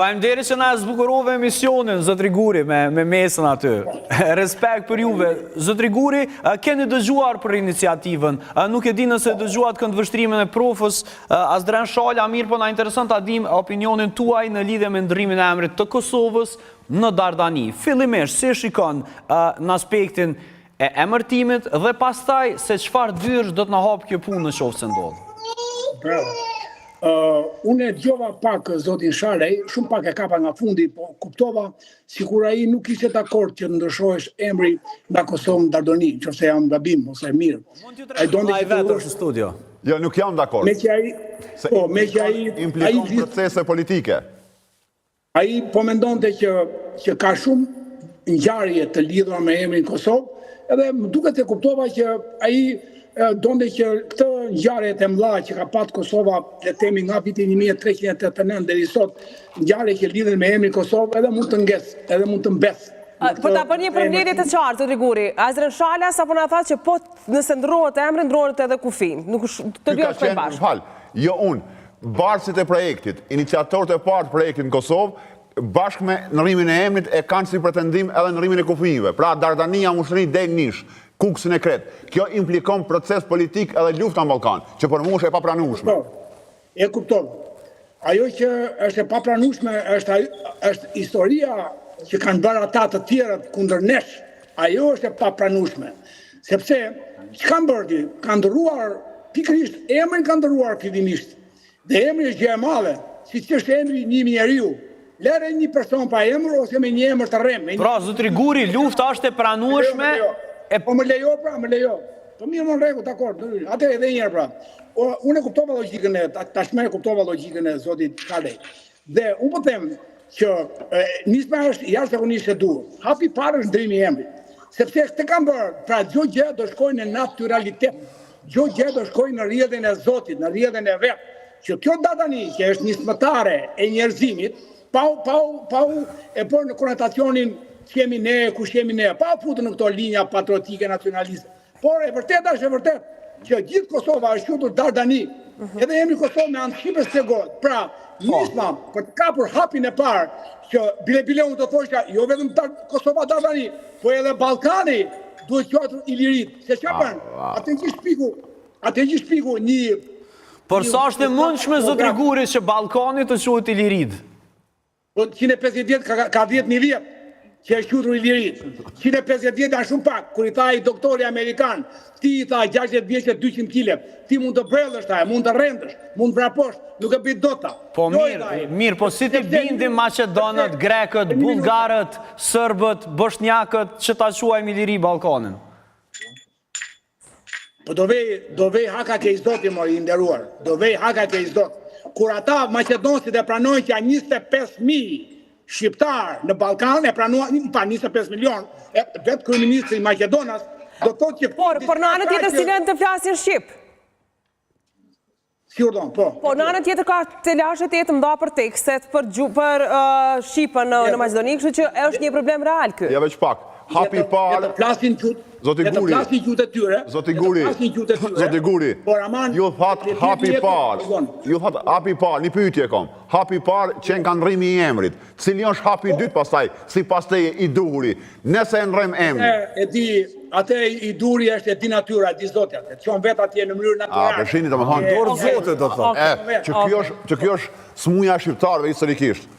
Faleminderit që na zbukurove emisionin, zot Riguri, me mesën aty. Respekt për juve. Zot Riguri, keni dëgjuar për iniciativën. Nuk e di nëse dëgjuat këndvështrimin e profës Azhdren Shala, mirë po na intereson ta dim opinionin tuaj në lidhje me ndryrimin e emrit të Kosovës në Dardani. Fillimisht, si shikon në aspektin e emërtimit dhe pastaj se çfarë dyrsh do të na hap kjo punë në qoftë se ndodh. Bravo. Unë e dëgjova pak zotin Shalej, shumë pak e kapa nga fundi, po kuptova sikur ai nuk ishte dakord që ndryshohesh emri nga Kosovë në Dardani, nëse jam gabim ose mirë. Ai vetëm në studio. Jo, nuk jam dakord. Me që ai implikon procese politike. Ai po mendonte që ka shumë ngjarje të lidhura me emrin Kosovë, edhe më duket se kuptova që ai donte që këtë ngjarjet e mëdha që ka pat Kosova, le të themi nga viti 1389 deri sot, ngjarje që lidhen me emrin Kosovë, edhe mund të ngesë, edhe mund të mbesë. Po ta bën një përmbledhje të qartë, Riguri. Azhdren Shala sapo na tha që po nëse ndrohet emri, ndrohet edhe kufin. Nuk të dy është bashkë. Jo unë, barësit e projektit, iniciatorët e parë të projektit në Kosovë, bashkë me ndryrimin e emrit e kanë si pretendim edhe ndryrimin e kufive. Pra Dardania, Mushtri, Del Nish, Kuksin e Kret. Kjo implikon proces politik edhe lufta në Ballkan, që për mua është e papranueshme. E kuptova. Ajo që është e papranueshme është historia që kanë bërë ata të tjerët kundër nesh. Ajo është e papranueshme. Sepse ç'kan bërë? Kanë ndëruar pikërisht emrin, kanë ndëruar fillimisht. Dhe emri është gjë e madhe, siç është emri një njeriu. Lere një person pa emër ose me një emër të rrem. Pra, zot Riguri, lufta është e pranueshme. Po më lejo. Po mirë më në rregull, dakord. Atë edhe një herë pra. Unë e kuptova logjikën tashmë e kuptova logjikën e zotit Shalej. Dhe unë po them që nisma është jashtëzakonisht e dur. Hapi parë është ndrimi i emrit. Sepse këtë kanë bërë, pra çdo gjë do shkojë në natyralitet. Çdo gjë do shkojë në rrjedhën e Zotit, në rrjedhën e vet. Që kjo Dardani që është nismëtare e njerëzimit, pa e bërë në konotacionin që jemi ne, kush jemi ne, pa futur në këto linja patriotike nacionaliste. Por e vërtet është e vërtet që gjithë Kosova është quajtur Dardani, edhe emri Kosovë me anë shqipe stegohet. Pra, nisma për të kapur hapin e parë që bile unë të thoshja, jo vetëm Kosova Dardani, po edhe Ballkani duhet quajtur Ilirit. Se çfarë bën? Atë që shpiku një. Por sa është e mundshme zot Riguri që Ballkani të quhet Ilirit? Po 150 vjet ka 10.000 vjet që është quajtur Ilirit. 150 vjet janë shumë pak. Kur i tha i doktori amerikan, ti i tha 60 vjeçë 200 kg, ti mund të brellësh ta, mund të rrendësh, mund të vraposh, nuk e bëj dota. Po mirë, po si ti bindim maqedonët, grekët, bullgarët, serbët, bosnjakët që ta quajmë Iliri Ballkanin? Po do vej haka ke izdoti mori i nderuar. Do vej haka ke izdot. Kur ata maqedonësit e pranojnë që janë 25.000 shqiptar në Ballkan, e pranuan pa 25 milion, vetë kryeministri i Maqedonas do thotë që por në anën tjetër si lënë të flasin shqip. Si urdhon, po. Po në anën tjetër ka të lashet të mëdha për tekstet, për shqipën në Maqedoni, kështu që është një problem real ky. Ja veç pak. Hapi parë. Zoti Guri. Zoti Guri. Ju thatë hapi parë. Ju thatë hapi parë, një pyetje kom. Hapi parë që nga ndrimi i emrit. Cili është hapi dytë pastaj, sipas teje i duri. Nëse ndrem emri. E di, atë i duri është e di natyra, di Zoti atë. Çon vet atje në mënyrë natyrale. Përshini domethënë. Dorë Zotit do thotë. Që kjo është smuja shqiptarëve historikisht.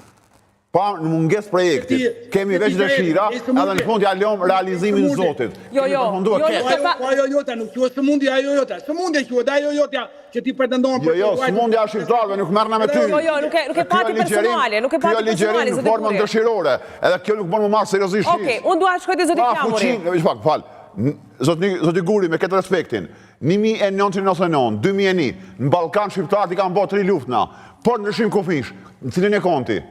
Pa në munges projektit, kemi veç dëshira, edhe në fund ja lëm realizimin Zotit. Jo, ajo jota nuk quhet sëmundja ajo jota. Sëmundja quhet ajo jota që ti pretendon për. Jo, sëmundja është shqiptarëve, nuk merrna me ty. Jo, nuk e pati personale, nuk e pati personale në formën dëshirore, edhe kjo nuk bën më marr seriozisht. Okej, unë dua të shkoj te zoti Flamuri. Veç pak, fal. Zoti Guri me këtë respektin. 1999, 2001, në Ballkan shqiptarët i kanë bërë 3 luftna, por ndryshim kufish, në cilin e konti?